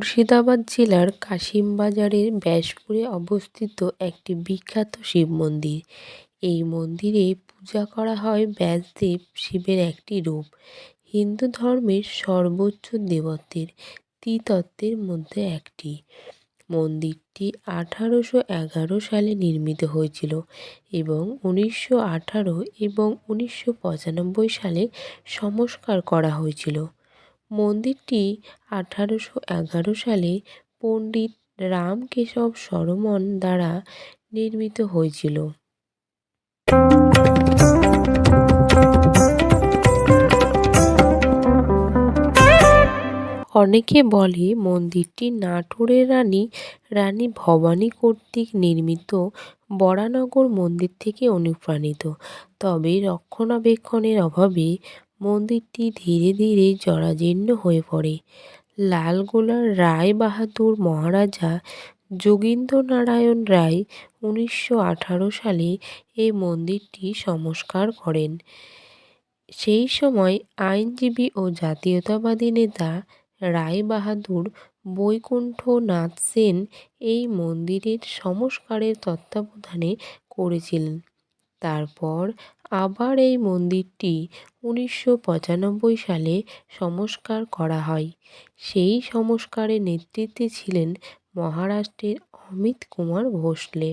মুর্শিদাবাদ জেলার কাশিমবাজারের ব্যাসপুরে অবস্থিত একটি বিখ্যাত শিব মন্দির। এই মন্দিরে পূজা করা হয় ব্যাসদেব শিবের একটি রূপ। হিন্দু ধর্মের সর্বোচ্চ দেবত্বের ত্রিতত্ত্বের মধ্যে একটি। মন্দিরটি 1811 সালে নির্মিত হয়েছিল এবং 1918 এবং 1995 সালে সংস্কার করা হয়েছিল। মন্দিরটি 1811 সালে পণ্ডিত রামকেশব বর্মন দ্বারা নির্মিত হয়েছিল। অনেকে বলে মন্দিরটি নাটোরের রানী ভবানী কর্তৃক নির্মিত বরানগর মন্দির থেকে অনুপ্রাণিত। তবে রক্ষণাবেক্ষণের অভাবে মন্দিরটি ধীরে ধীরে জরাজীর্ণ হয়ে পড়ে। লালগোলার রায় বাহাদুর মহারাজা যোগীন্দ্রনারায়ণ রায় 1918 সালে এই মন্দিরটি সংস্কার করেন। সেই সময় আইনজীবী ও জাতীয়তাবাদী নেতা রায় বাহাদুর বৈকুণ্ঠনাথ সেন এই মন্দিরের সংস্কারের তত্ত্বাবধানে করেছিলেন। তারপর আবার এই মন্দিরটি 1995 সালে সংস্কার করা হয়। সেই সংস্কারের নেতৃত্বে ছিলেন মহারাষ্ট্রের অমিত কুমার ভোসলে।